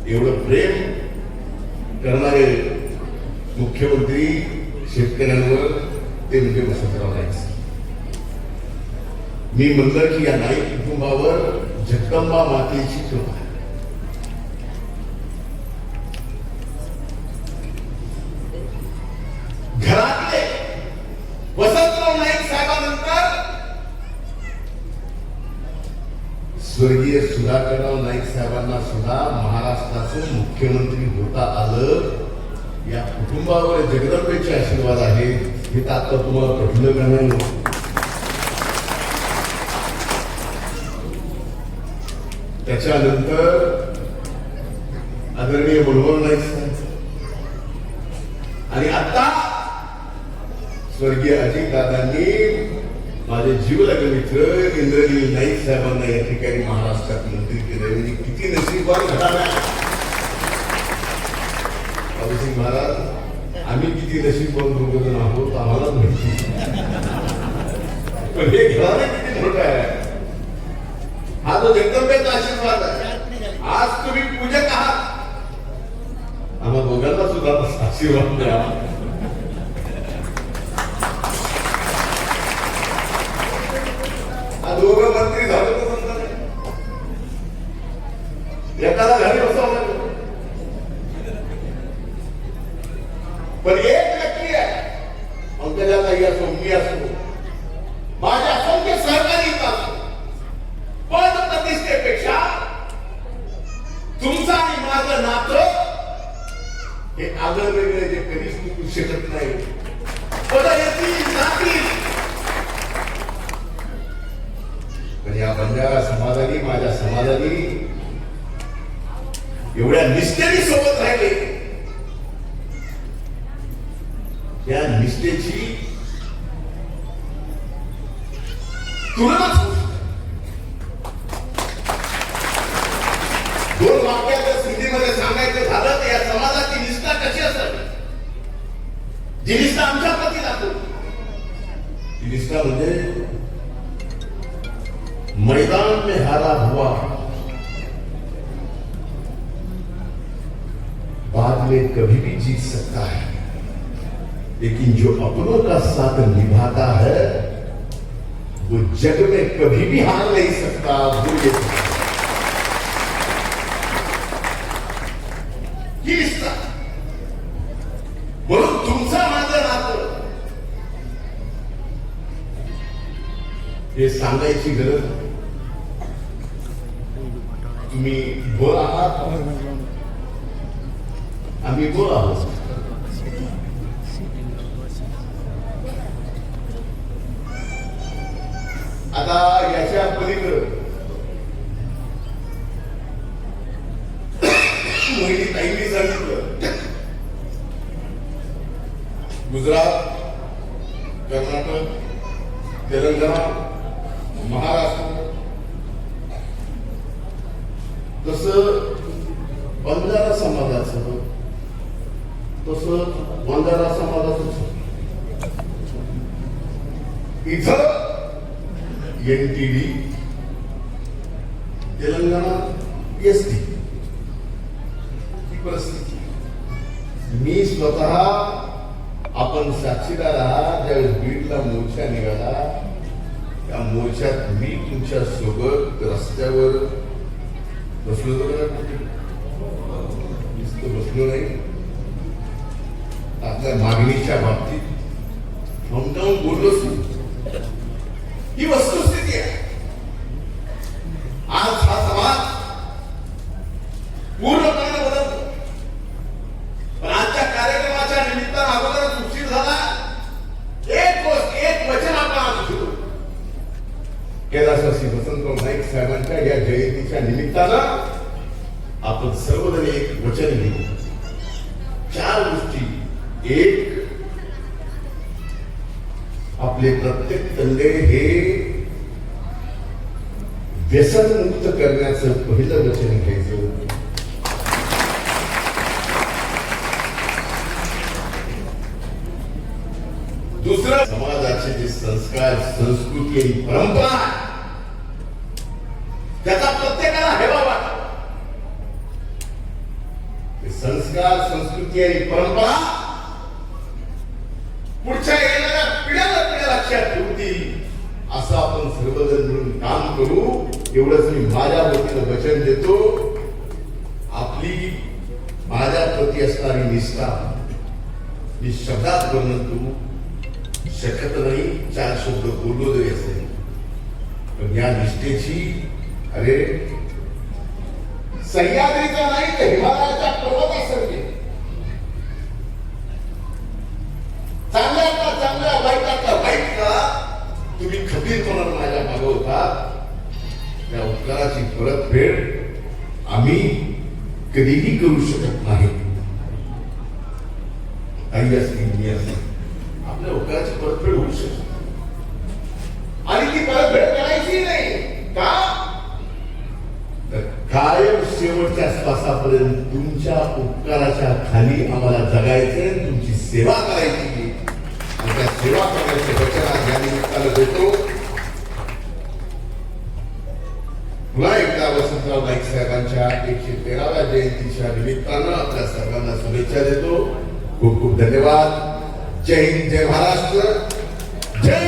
एवढं प्रेम करणारे मुख्यमंत्री शेतकऱ्यांवर ते म्हणजे वसंतराव नाईक. मी म्हणलं की या नाईक कुटुंबावर जगदंबा मातेची कृपा आहे. घरातले वसंतराव नाईक साहेबांनंतर स्वर्गीय सुधाकरराव नाईक साहेबांना सुद्धा महाराष्ट्राचं मुख्यमंत्री होता आलं. या कुटुंबावर जगदंबेचे आशीर्वाद आहेत हे तर आता तुम्हाला पटलं का नाही? त्याच्यानंतर आदरणीय मनोहर नाईक साहेब आणि आता स्वर्गीय अजितदादांनी माझे जीवलग मित्र इंद्रनील नाईक साहेबांना या ठिकाणी महाराष्ट्रात मंत्री केले. म्हणजे किती नशीबवान घराणा बाबूसिंग महाराज, आम्ही किती नशीबवान दोघं आहोत आम्हालाच माहिती. पण हे घराणं किती मोठं आहे. हा जो जगदंबेचा आशीर्वाद आहे. आज तुम्ही पूजक आहात, आम्हा दोघांना सुद्धा आशीर्वाद द्या. दोघं मंत्री झालं तर समजा एकाला घरी बसवलं. पण एक व्यक्ती आहे, पंकजाताई असो, मी असो, माझे असंख्य सहकारी असो, पद प्रतिष्ठेपेक्षा तुमचं आणि माझं नातं हे आगळ वेगळे जे कधीच टिकू शकत नाही. पद येतील जातील, पण या बंजारा समाजाने, माझ्या समाजाने एवढ्या निष्ठेने सोबत राहिले. या निष्ठेची तुलनाच होऊ शकते. दोन वाक्यात जर हिंदीमध्ये सांगायचं झालं तर या समाजाची निष्ठा कशी असावी, जी निष्ठा आमच्या प्रती दाखवली, ती निष्ठा म्हणजे मैदान में हारा हुआ बाद में कभी भी जीत सकता है, लेकिन जो अपनों का साथ निभाता है वो जग में कभी भी हार नहीं सकता. वो ये निष्ठा म्हणून तुमचं माझं नातं हे सांगायची गरज. तुम्ही बोल आहात, आम्ही बोल आहोत. आता याच्या पलीकडे मोहिनी ताईंनी सांगितलं, गुजरात, कर्नाटक, तेलंगणा, महाराष्ट्र, तसं बंजारा समाजाचं, तसं बंजारा समाजाचं इथं एनटीडी, तेलंगणा एसटी ही परिस्थिती. मी स्वतः आपण साक्षीदार आहात. ज्यावेळेस बीडला मोर्चा निघाला, त्या मोर्चात मी तुमच्या सोबत रस्त्यावर बसलो होतो. बसलो नाही, आपल्या मागणीच्या बाबतीत समजावून बोललो. ही वस्तुस्थिती आहे. आज हा समाज पूर्णपणे बदलतो. पण आजच्या कार्यक्रमाच्या निमित्तानं अगोदरच उशीर झाला. एक गोष्ट, एक वचन आपण आज घेऊ. कैलासवासी वसंतराव नाईक साहेबांच्या या जयंतीच्या निमित्तानं आपण सर्वजण एक वचन घेऊ. 4 गोष्टी. एक, आपले प्रत्येक तंडे हे व्यसनमुक्त करण्याचं पहिलं वचन घ्यायचं. दुसरं, समाजाचे जे संस्कार, संस्कृती आणि परंपरा त्याचा प्रत्येकाला हेवा वाटतो. हे संस्कार, संस्कृती आणि परंपरा पुढच्या येणाऱ्या पिढ्याला लक्षात ठेवतील असं आपण सर्वजण मिळून काम करू. एवढंच मी माझ्या वतीनं वचन देतो. आपली माझ्या प्रती असणारी निष्ठा मी शब्दात वर्णन करू शकत नाही. 4 शब्द बोललो जरी असेल पण या निष्ठेची अरे सह्याद्रीचा नाही तर हिमालयाच्या पर्वतासारखे चांगल्या वाईटातला वाईट का तुम्ही खंबीरपणाने माझ्या मागवता. त्या उपकाराची परतफेड आम्ही कधीही करू शकत नाही. आई असली मी असली आपल्या उपकाराची परतफेड होऊ शकते आणि ती परतफेड करायची नाही का तर कायम शेवटच्या श्वासापर्यंत तुमच्या उपकाराच्या खाली आम्हाला जगायचे, तुमची सेवा करायची. त्या सेवा करण्याचे वचन आज या निमित्तानं देतो. पुन्हा एकदा वसंतराव नाईक साहेबांच्या 113व्या जयंतीच्या निमित्तानं आपल्या सर्वांना शुभेच्छा देतो. खूप खूप धन्यवाद. जय हिंद, जय महाराष्ट्र, जय